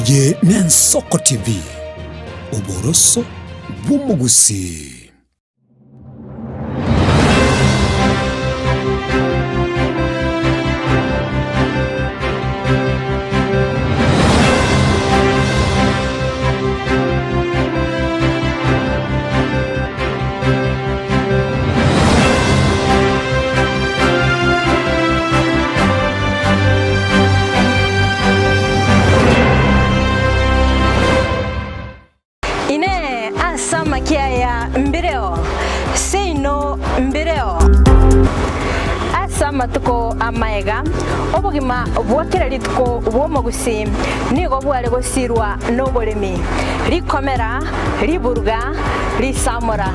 Ye Nsoko TV Oboroso bw'umugusi. Matuko Amayia obugima bwakirarituko bwomugusi nigo bwale gosirwa nobolemi likomera liburga lisamora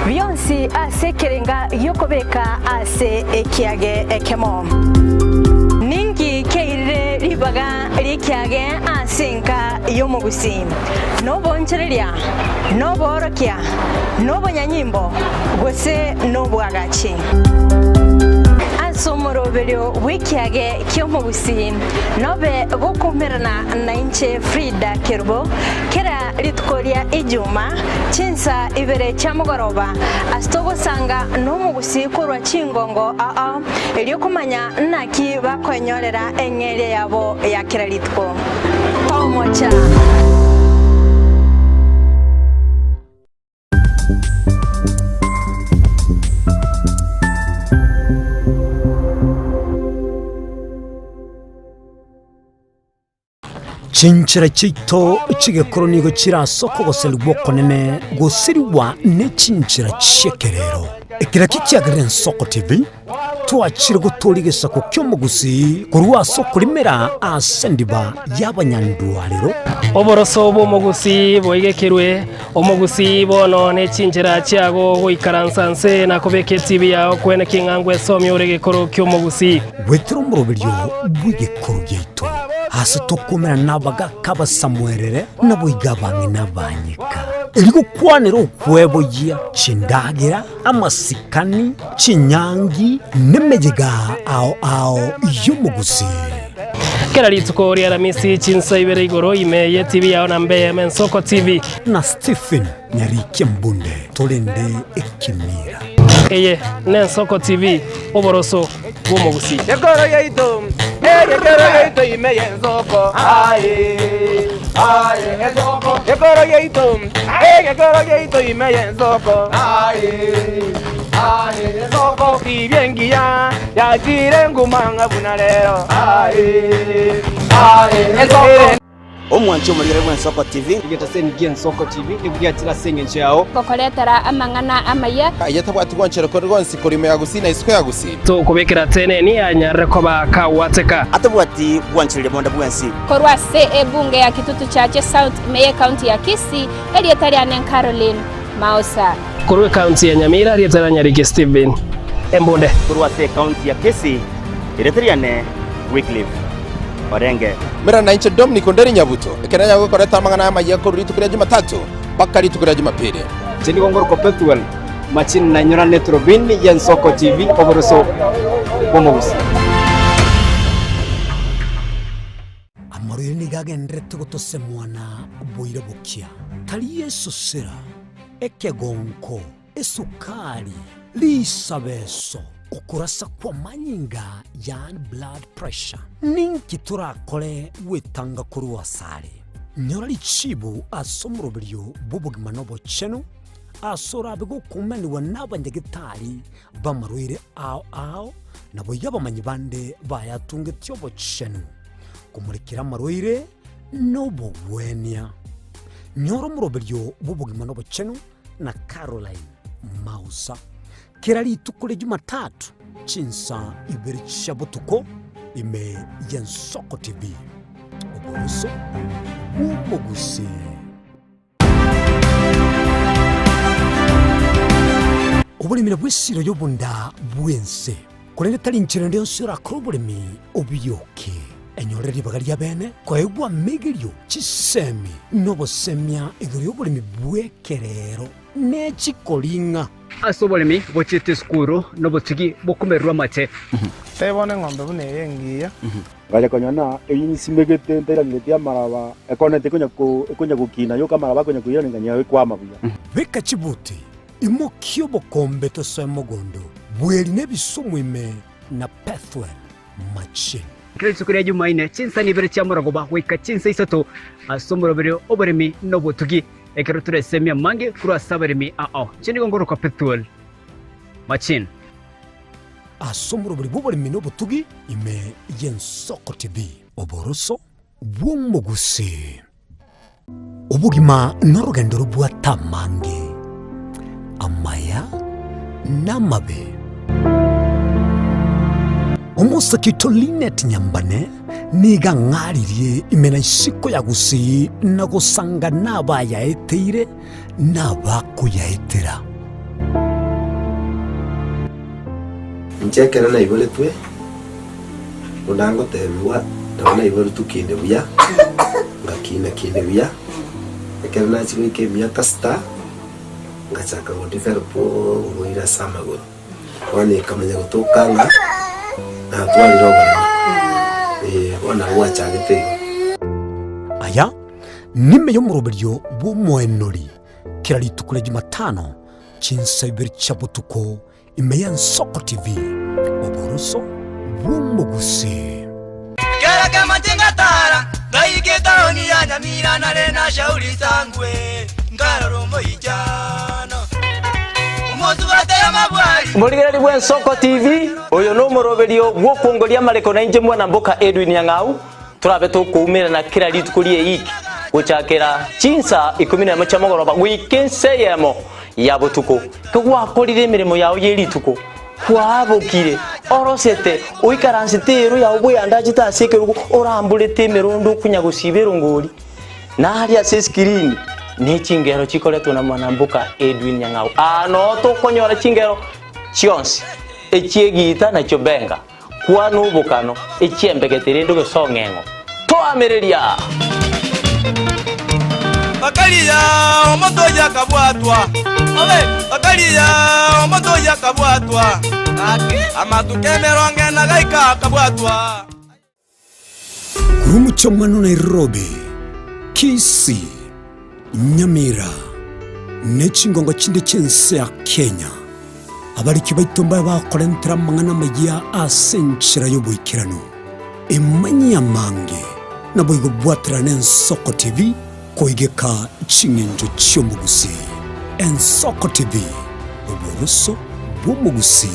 byonsi asekerenga yokobeka ase ekiage ekemo ningi keire libaga likiage asenka yomugusi nobonchereria noborokia nobonyanyimbo gose nobwagachi somorobelio wikiage kyomugusi nobe gokumerana na inche Frida Kerbo kera litkoria ijuma Chinsa Ibere chamugoroba astogo sanga nomugusi kurwa chingongo eliokumanya naki bakwenyorera engere yabo ya kera litko pomocha Chinchira chito chigekoro nigo chirasoko goselwoko nene gosiriwa ne chinchira chekerero ekira kikiagire Nsoko TV twachire gutorigesa ko kyomugusi kurwa soko limera asendiba y'abanyandwariro oboroso bw'omugusi boigekerwe omugusi bono ne chinchira chiago goikaransanse na kobeke TV yawo kwene kingangwe somye oregekoro kyomugusi wetero murobiryo bwigekoro gyeito hasi tokumera nabaga kaba samwerere naboigabange nabanyika iligo kwanero kwebo ya chindagira amasikani chinyangi nemejiga ao yomugusi kera lituko ri aramisi Chinsa Ibere igoro Amayia TV yawo na mbe Nsoko TV na Stephen Nyarike Mbunde tolende ekimira eye Nsoko TV oboroso bw'omugusi yegoro yeito Amayia Nsoko Nsoko yegoro yeito Amayia Nsoko Nsoko ibyengia yakire ngumanga bunalero Nsoko omwancho mulire Nsoko TV igetaseni gia Nsoko TV nibwatira senge nchao kokoletera amangana Amayia ayatabwati gwanchero ko rwonsi kurime yagusina isiko yagusi to kubekera tene ni anyare ko bakawateka atabwati gwanchire bonda bwansi korwa se ebunge ya kitutu chache South Amayia County ya Kisii elietari anen Caroline Mausa korwe county ya Nyamira elietari Nyarike Stephen Embonde korwa se county ya Kisii elietari ane Wycliffe Orenge mera na inche Dominic Nderi Nyabuto ekenanya go koreta amangana Amayia ko ritukira Jumatatu bakari tukira Jumapili chini gongoro perpetual machin na nyora netrobin ya Nsoko TV oboroso bw'omugusi amorire nigagendrete gotose mwana boire bukia tali Yesu sera ekegonko esukari lisabeso ukurasa kwa manyinga yani blood pressure ninki turakole wetanga kuruwa sare nyora lichibu asomurobiryo bubugima nobo cheno asora bego kumani wanabanyagitari bamarwire ao nabo yabamanyi bande bayatunge tyobo cheno kumurikira marwire nobo wenya nyora murobiryo bubugima nobo cheno na Caroline Mausa kera litukule Jumatatu Chinsa Ibere shabutuko Amayia Nsoko TV oboroso bw'omugusi. Obulimira bw'essiro y'obunda bwense kulenge tali nchero ndio sura krobulimi obiyoke enyore libaga lya bene kwegwa migelyo chisemi nobosemya egero y'obulimi bwekerero n'ekikolinga asobolemi bochete skuru no botugi bokumerwa mate tebone ng'ombe bune yengiya ngale konyana eyisimegete nterangetia maraba ekonete kunya gukina yoka maraba kunya kuyona nganya kwa mabuya beka chibuti imokio bokombe to semogondo bweli nebisumwime na pathway machine kile sukuri ya Jumaine Chinsa ni Ibere chamuragoba wika Chinsa Isano asomorobere oberemi no botugi ekero turesemia mange kura saberemi chini gongoro kwa petrol machine asomorobere boberemi no botugi ime Yensoko TV oboroso bw'omugusi obugima n'orugendo rubwa tamange amaya n'amabe omusakito Linet Nyambane niga ng'aririe imena isiko ya gusi na gusanga n'abayaeteire n'abakuyaetera nchekera na Ibere twe unango tebiwa ndabona Ibere tukinde buya ngakina kinde buya ekera na chimike miaka sta ngachaka godiferpo ngoira samago wani kamenya gutokanga na twaliro wana wachagete aya nime yo muroberyo bw'omwenori kira litukule Jumatano Chinsa Ibere chabutuko ime Yensoko TV oboroso bw'omugusi kera kama tingatara gaiketa oni ya nyamira na rena shauri sangwe ngaroromo ijana Muligari bwa Yensoko TV oyo no muroberio gwo kuongolia mareko na inje mwana mboka Edwin Yang'au turabe tukumira na kira litukulie iki guchakira Chinsa 11 chamogoroba wikenseyemo ya butuko kugwakorire imirimo yawe yerituko kwabokire orosete uikaransitero ya ubwe andaje tasekerugo orambulete mirondo kunya gusibero ngori nari ase screen ni chingero chikoletwa na mwanambuka Edwin Yang'au ano to konyora chingero chionsi echiegita na chobenga kwanu ubukano echiembegetere ndo gesongengo to amereria bakaliya omoto yakabwatwa bakaliya omoto yakabwatwa amatukemeronge na gaika kabwatwa Kurumucho mano Nairobi Kisii Nyamira nechingongo chinde chense ya Kenya abariki baitomba bakorentera mangana magia asenchira yobuikirano emanya mange naboigo bwatira n'Yensoko TV koigeka chingenjo chyomugusi Yensoko TV oboroso bw'omugusi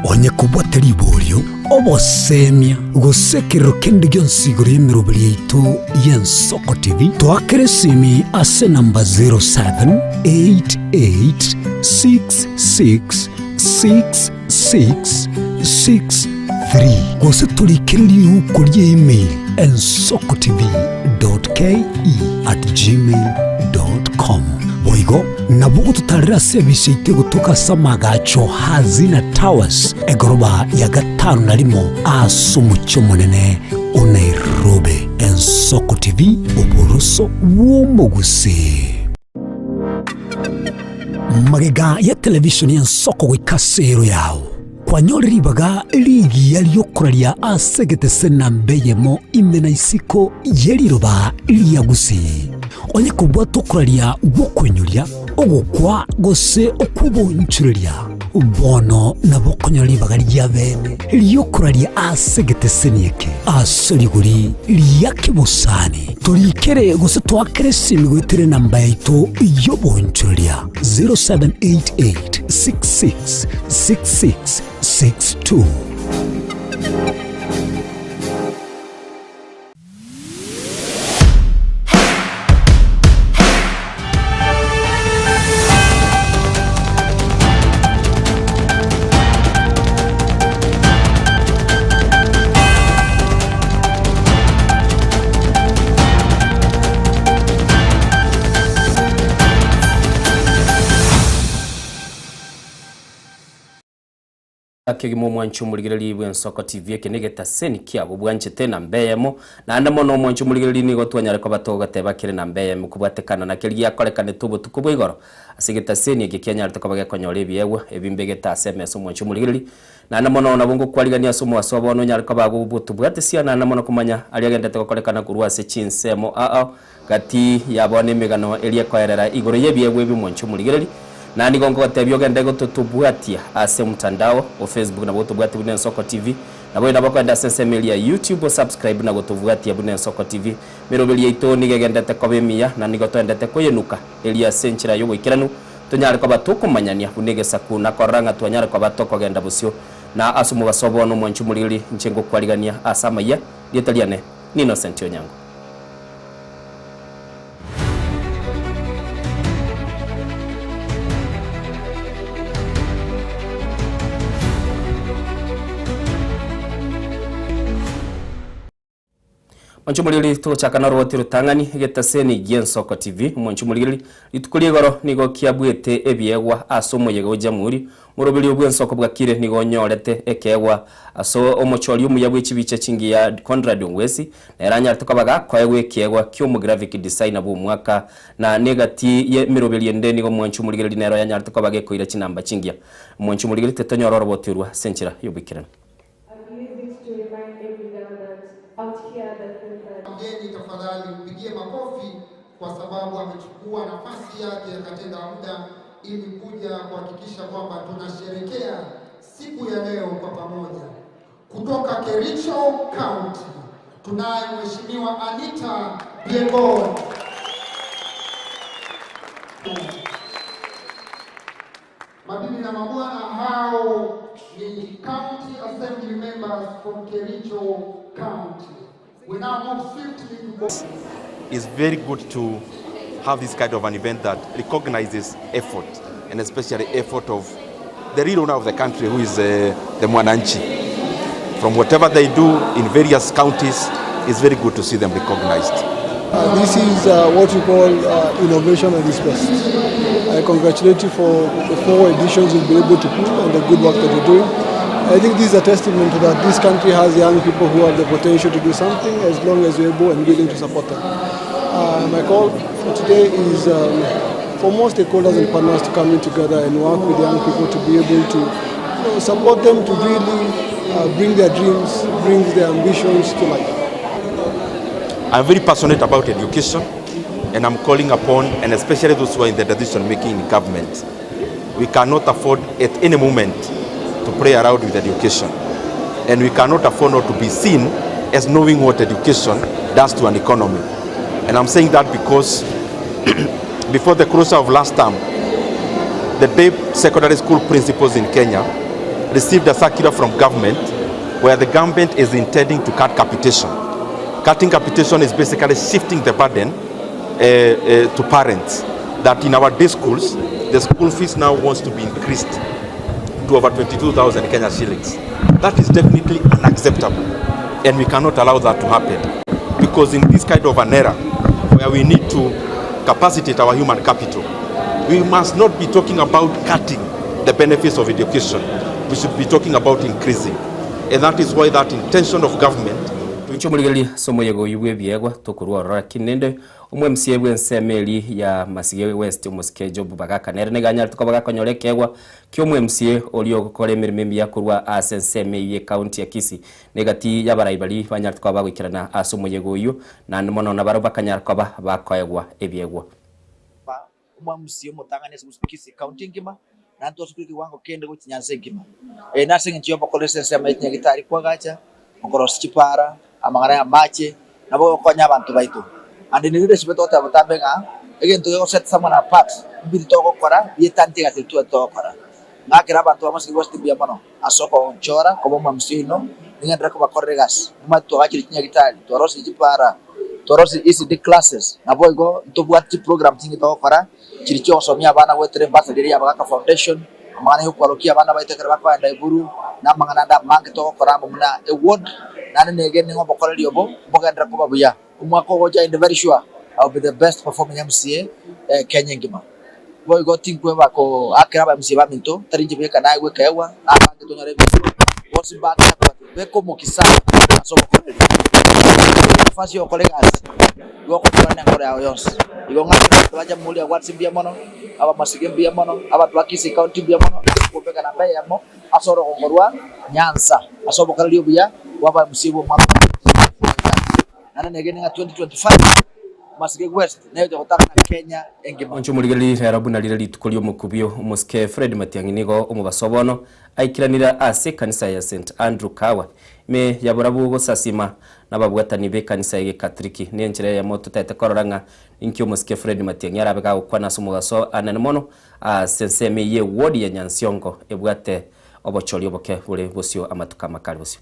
onye kubwatira iboryo obosemia gusekero kende gyonsigoro y'emiroberi yaitu Yensoko TV twakeresimi ase namba 0788666663 gose tulikiriri uko email ensokotv.ke@gmail.com boigo nabugo tutarira service itego tukasamaga hazina towers egoroba ya gatanu narimo asumucyo munene Nairobi Yensoko TV oboroso bw'omugusi magega ya television Yensoko wikasero yawo kwanyoriribaga ligi yaliyokoralia asegete senambeyemo imena isiko yeliroba liyagusi onye kubwa tokoralia gukwenyulia ogukwa gose okubonchurelia bono nabokonyoribaga lyabene liyokoralia asegete senieke asoliguri liyakibusani tulikere gose twakeresimi gwitere namba yaitu yobonchurelia 0788666662 kigimo mwanchu muligirali bwe Nsoko TV kenegeta seni kiabo bwanchete na mbeyemo na andamo no mwanchu muligirali ni gotwanyare ko batoga teba kire na mbeyemo kubwatekana na kiriya korekane tubo tukubwo igoro asigeta seni gikyanya rito kabage konyore byewe ebimbegeta SMS mwanchu muligirali na andamo no nabungu kwaligania somo asobo no nyare ko bago butubwate sia na andamo no kumanya ali agendete ko korekana kurwa se chinsemo gati yabone megano elia koerera igoro yebyewe bi mwanchu muligirali na nigongo batebyo gende gutubwatia ase mtandao wa Facebook na gutubwatia bune Nsoko TV na boy nabakwenda SSML ya YouTube subscribe na gutubwatia bune Nsoko TV mirobeli ito nigegendete kobemia na nigotwendete koyenuka elia senchira yo wikiranu tunyare ko batukumanyania bunege sakuna koranga tunyare ko batoko genda busyo na asumu basobo no mwanchu mulili nchengo kwaligania Amayia Litaliane ni Innocent Onyango. Mwanchu mulili tuchakana rwoti rutangani getaseni Nsoko TV mwanchu mulili litukulie goro nigo kiabwete ebyegwa asomo yego jamuri murobili obwe Nsoko bwakire nigo nyorete ekegwa aso omocholi umuyabwe chibiche chingi ya Conrad Ngwesi na eranya tukabaga kwegwe ekegwa kyo graphic designer bu mwaka na negati ye mirobili ende nigo mwanchu mulili nero yanya tukabaga koira chinamba chingia mwanchu mulili tetonyoro rwoti rwa senchira yobikirana. Mgeni tafadhali mpigie makofi kwa sababu amechukua nafasi yake akatenga muda ili kuja kuhakikisha kwamba tunasherehekea siku ya leo kwa pamoja. Kutoka Kericho County tunaye Mheshimiwa Anita Biego. Mabibi na mabwana, hao ni County Assembly members from Kericho County. We now move swiftly to It's very good to have this kind of an event that recognizes effort, and especially effort of the real owner of the country, who is the Mwananchi. From whatever they do in various counties, it's very good to see them recognized. This is what we call innovation at its best. I congratulate you for the 4 editions you've been able to put and the good work that you're doing. I think this is a testament to that this country has young people who have the potential to do something as long as you're able and willing to support them. My call for today is for more stakeholders and partners to come in together and work with young people to be able to support them to really bring their dreams, bring their ambitions to life. I'm very passionate about education, and I'm calling upon, and especially those who are in the decision making in government, we cannot afford at any moment to play around with education, and we cannot afford not to be seen as knowing what education does to an economy. And I'm saying that because before the closure of last term, the day secondary school principals in Kenya received a circular from government where the government is intending to cut capitation. Cutting capitation is basically shifting the burden to parents, that in our day schools, the school fees now wants to be increased to over 22,000 Kenya shillings. That is definitely unacceptable, and we cannot allow that to happen, because in this kind of an era where we need to capacitate our human capital, we must not be talking about cutting the benefits of education. We should be talking about increasing, and that is why that intention of government Chumuligali somo yego yubwe byegwa tokurwa rora kinende umwe msiebwe nsemeli ya Masige West musike job bagaka nere neganya tukabaga konyolekegwa kyomwe msie olio kole mirime ya kurwa asenseme ye county ya Kisii negati yabarayibali banya tukaba gwikirana asomo yego yu na mono na baro bakanya kwaba bakoyegwa ebyegwa umwe msie mutangane musike Kisii county ngima na nto sukuri wango kende go kinyanse ngima nasinga nchiomba kole sensema itnya gitari kwa gacha ngorosi chipara amangana ya mache nabo konya abantu baitu andi ni leadership to tabenga again to set someone apart bili to kokora yetanti gati to kokora ngakira abantu bamasiki gosti bia mano asoko onchora kobo mamsino ninga ko bakorregas mato akiri kinya gitali to rosi jipara to rosi ECD classes nabo go to buat program tingi to kokora chiricho somia bana wetre basa diri abaka foundation amana hu kwalokia bana baitekera bakwa ndai buru na mangana da mange to kokora mumna award nane nege ningo bokole liobo boga ndra ko babuya umwako goja in the very sure I'll be the best performing MCA Kenya ngima boy goting kwe bako akira ba msiba minto tarinje be kana gwe kewa aba ke tonyare bosi ba ka be como kisa aso ko fasi o colegas go ko tona ngore ayos igo ngati pelaja mulia WhatsApp bia mono aba masige bia mono aba twakisi county bia mono ko be kana be yamo asoro ko ngorwa Nyanza aso bo kalio bia waba msibo maro nana negene nga 2025 masige west nayo jotaka na Kenya engima oncho muligali herabu na lira litukolio mukubyo umuske Fred Matianginigo umubasobono aikiranira ase kanisa ya St Andrew Kawa me yaburabu gosasima nababwatani be kanisa ya Katoliki nenjere ya moto tete kororanga inkyo umuske Fred Matiangi arabega ukwana sumugaso ananimono senseme ye wodi ya Nyansiongo ebwate obocholi oboke bule bosio amatuka makali bosio.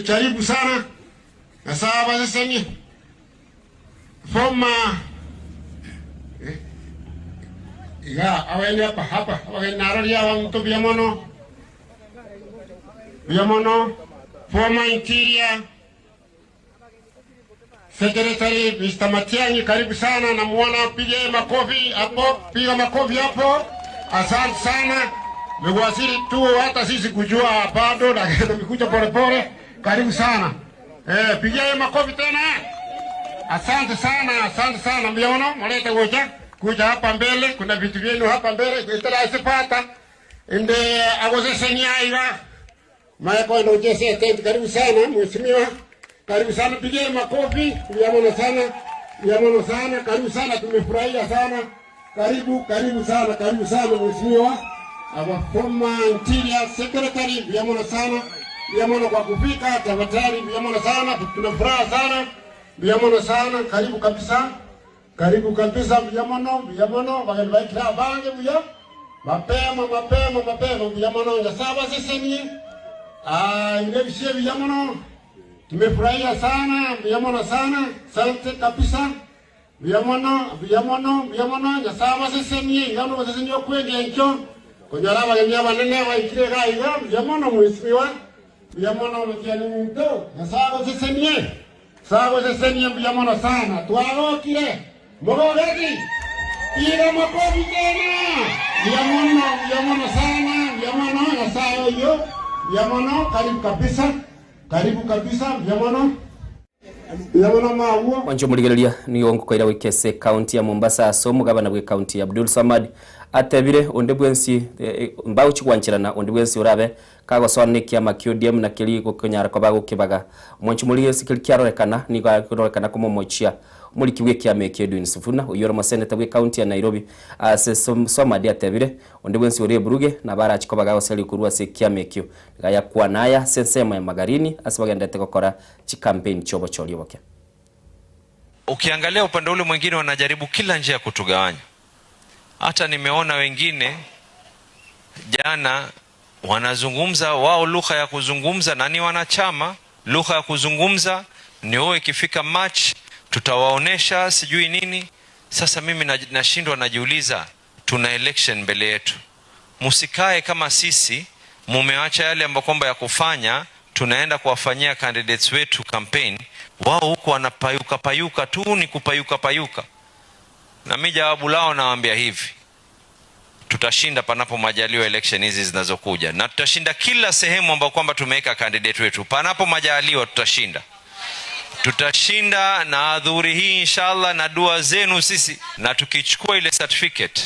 Karibu sana na saba sesemi former awali hapa naroria wangu biamono former interior secretary Mr. Matiangi, karibu sana na muona, pige makofi hapo, piga makofi hapo. Asante sana. Mwasiri tu hata sisi kujua bado na nimekuja pole. Karibu sana. Pigia makofi tena. Asante sana. Mliona mlete kuja hapa mbele, kuna vitu vyenu hapa mbele itala sipata. Inde agozesenia ira. Maiko ndo jese tent, karibu sana mheshimiwa. Karibu sana, pigia makofi. Mliona sana. Karibu sana, tumefurahia sana. Karibu sana mheshimiwa. Our former interior secretary, mliona sana. Mliona kwa kufika, tafadhali mliona sana, tunafurahi sana. Mliona sana, karibu kabisa mliona wakabaikira bange mliona mapema mliona ngasaba sesemi ile bishie mliona tumefurahia sana mliona sana, asante kabisa mliona ngasaba sesemi ngano sesemi okwende encho konyara bagenya banene baikire gaiga mliona mwisiwa mliona mtiani ndo ngasaba sesemi sawa sesemi mliona sana twagokire mogogeti ira makofi tena mliona sana mliona sawa hiyo mliona karibu kabisa mliona mawo wancho muligereria ni ongo koira wikese county ya Mombasa so mugabana bwe county ya Abdul Samad atebire onde bwensi mbawo chikwanchirana onde bwensi urabe kago sonne kya makiodium na kili ko konyara ko bago kibaga mwancho muliye sikil kyarorekana ni ga kurorekana ko momochia muri kiwe kya mekedu insufuna uyoro maseneta bwe county ya Nairobi ase Somadi atebire onde bwensi ure buruge na bara chiko baga oseli kurwa se kya mekyo gaya kwa naya sensema ya magarini asibagenda gukora chi campaign chobo cholioboke. Ukiangalia upande ule mwingine wanajaribu kila njia kutugawanya. Hata nimeona wengine jana wanazungumza wao lugha ya kuzungumza na ni wanachama lugha ya kuzungumza ni wao, ikifika match tutawaonesha sijui nini. Sasa mimi nashindwa najiuliza, tuna election mbele yetu, musikae kama sisi mumeacha yale ambayo kwamba ya kufanya tunaenda kuwafanyia candidates wetu campaign, wao huko wanapayuka tu, ni kupayuka. Na mimi jawabu lao nawaambia hivi, tutashinda panapo majaliwa election hizi zinazokuja, na tutashinda kila sehemu ambapo kwamba tumeweka candidate wetu, panapo majaliwa tutashinda na adhuhuri hii inshallah, na dua zenu sisi, na tukichukua ile certificate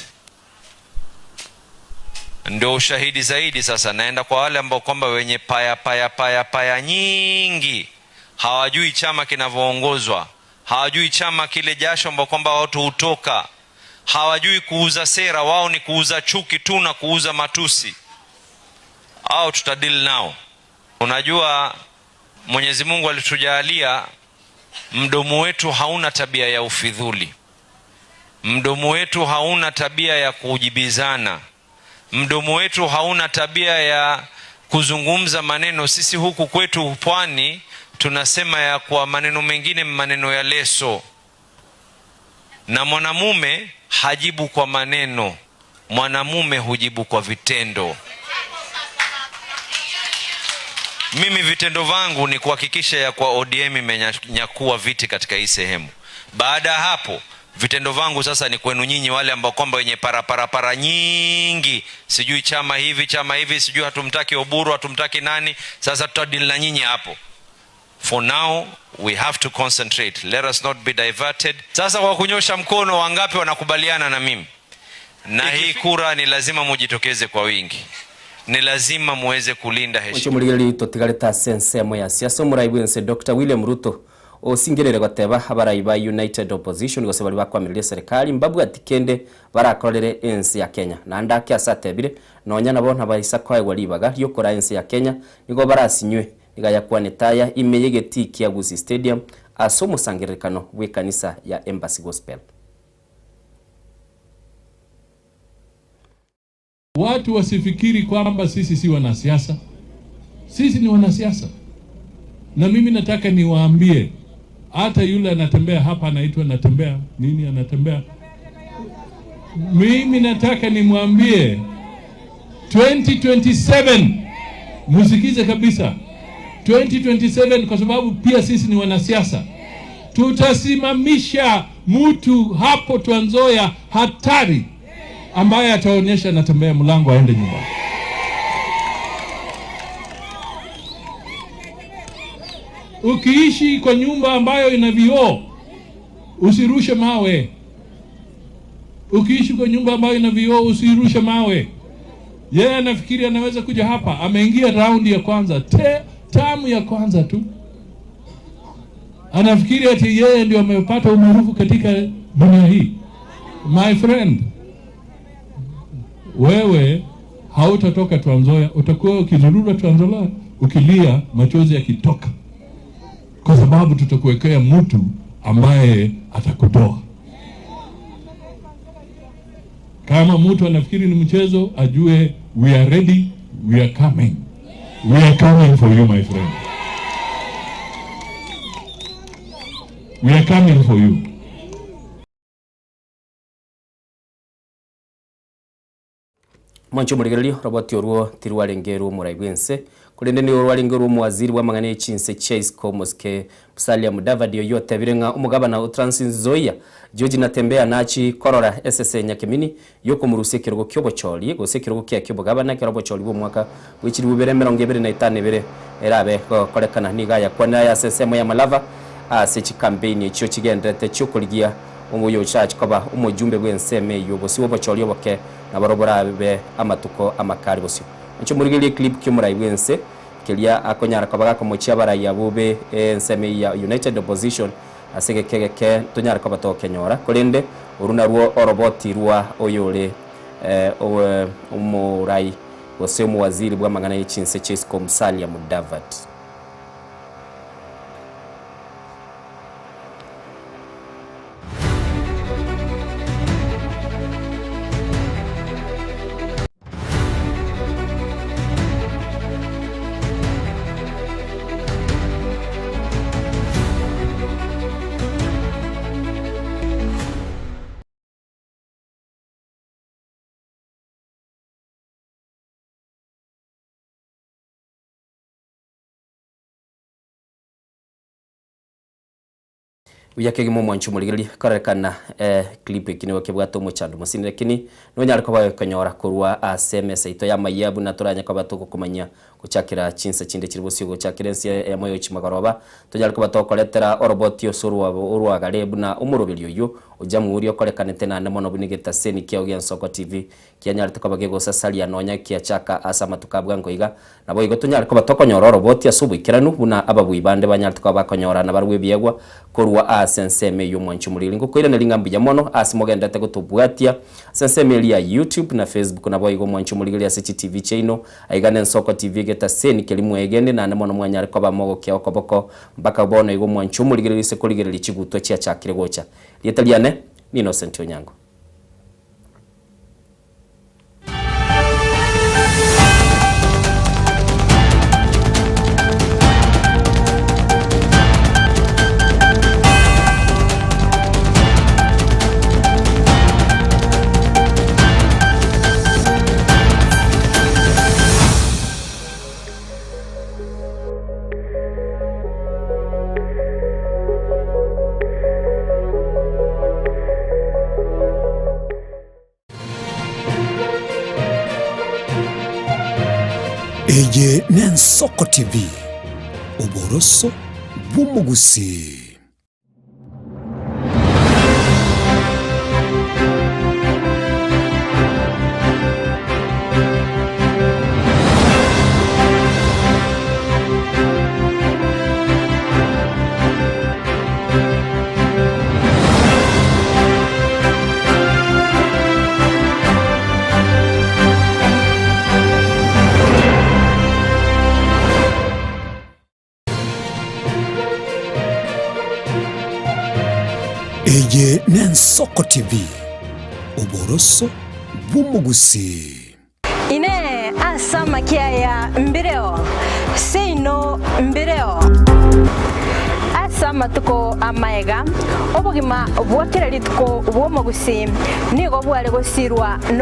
ndio ushahidi zaidi. Sasa naenda kwa wale ambao kwamba wenye paya nyingi, hawajui chama kinavyoongozwa, hawajui chama kile jasho ambao kwamba watu hutoka, hawajui kuuza sera, wao ni kuuza chuki tu na kuuza matusi, au tutadili nao. Unajua Mwenyezi Mungu alitujalia mdomo wetu hauna tabia ya ufidhuli, mdomo wetu hauna tabia ya kujibizana, mdomo wetu hauna tabia ya kuzungumza maneno. Sisi huku kwetu pwani tunasema ya kwa maneno mengine maneno ya leso, na mwanamume hajibu kwa maneno, mwanamume hujibu kwa vitendo. Mimi vitendo vangu ni kuhakikisha ya kwa ODM imenyakua viti katika hii sehemu. Baada hapo Vitendo vangu sasa ni kwenu nyinyi wale ambao kwamba wenye para nyingi, sijui chama hivi, sijui hatumtaki Oburu, hatumtaki nani. Sasa tutadili na nyinyi hapo. For now we have to concentrate, let us not be diverted. Sasa kwa kunyosha mkono, wangapi wanakubaliana na mimi? Na hii kura ni lazima mujitokeze kwa wingi, ni lazima muweze kulinda heshima. Muchumurigeli totigareta sense mo ya siasa muraibense Dr. William Ruto osingerere goteba abaraiba United Opposition gose bali bakwamirie serikali mbabu atikende barakorere ensi ya Kenya na ndake asatebire nonya nabo nabaisa kwaegwa libaga ryokora ensi ya Kenya nigo barasinywe nigaya kwanetaya imeyegeti kia Gusii Stadium asomo sangerekano we kanisa ya Embassy Gospel. Watu wasifikiri kwamba sisi si wanasiasa. Sisi ni wanasiasa. Na mimi nataka niwaambie, hata yule anatembea hapa anaitwa anatembea. Mimi nataka nimwambie 2027 musikize kabisa. 2027 kwa sababu pia sisi ni wanasiasa. Tutasimamisha mtu hapo Trans Nzoia hatari ambaye ataonyesha anatembea mlango aende nyumbani. Ukiishi kwa nyumba ambayo ina vioo, usirushe mawe. Ukiishi kwa nyumba ambayo ina vioo, usirushe mawe. Yeye anafikiri anaweza kuja hapa, ameingia raundi ya kwanza, tamu ya kwanza tu. Anafikiri ati yeye ndio amepata umaarufu katika dunia hii. My friend, wewe hautatoka Trans Nzoia, utakuwa ukizurura Trans Nzoia ukilia machozi yakitoka. Kwa sababu tutakuwekea mtu ambaye atakutoa. Kama mtu anafikiri ni mchezo, ajue we are ready, we are coming. We are coming for you, my friend. We are coming for you. Mwancho murigererio roboti oruo tirwarengeru muraigwense kurende ni orwarengeru muwaziri wa Amayia Chinsa Isano Musalia Mudavadi yote birenga umugabana wa Trans Nzoia George natembea nachi korora SSE Nyakimini yoko murusie kirogo kyobocholi gose kirogo kya kyobogabana kirobocholi bo mwaka wikiri bubere 2025 bere erabe korekana niga ya kwana ya SSE ya Malava sechi campaign cyo kigendete cyo kurigia umuyo chachi koba umujumbe bwenseme yobosi wobocholi oboke nabarobora be amatuko amakari bosyo ncho murigeli clip kyumurai bwense kelia akonyara kobaga komochia baraya bube enseme ya United Opposition asege kegeke tunyara kobato kenyora kolende uruna ruo oroboti ruwa oyole umurai bosyo muwaziri bwa Amayia Chinsa Isano Musalia Mudavadi. Uyake gimo mwanchu murigeli karekana clip ikini wakebwato muchando musini lakini nonyara kwa kanyora kurwa aseme saito ya mayabu na turanya kwa batoko kumanya kuchakira Chinsa chinde chiribusyo guchakira ensi ya moyo chimagoroba tujara kwa batoko letera oroboti osurwa urwa garebu na umurobelyo yo ujamuri okorekana tena na mono bunigeta seni kya Nsoko TV kyanyara tukabage gosasalia nonya kya chaka asama tukabwa ngoiga nabo igo tunyara kwa batoko nyora oroboti asubu ikiranu buna ababu ibande banyara tukaba kanyora na barwe byegwa kurwa senseme yo mwanchu murili ngokwira na lingambi ya mono asimogendete gutubwatia senseme ya YouTube na Facebook na boyigo mwanchu murili ya CCTV channel aigane Nsoko TV geta seni kelimu egende na mono mwanyari kwa bamogo kya okoboko mpaka bono igo mwanchu murili se kuligirili chiguto chia chakire gocha lietaliane ni Innocent Onyango. Eye n'Ensoko TV oboroso bw'omugusi. Eye n'Ensoko TV oboroso bw'omugusi. Ine asama kiaya mbireo seino mbireo asama tuko amayega obugima bwakira lituko bw'omugusi nigo bwale gusirwa no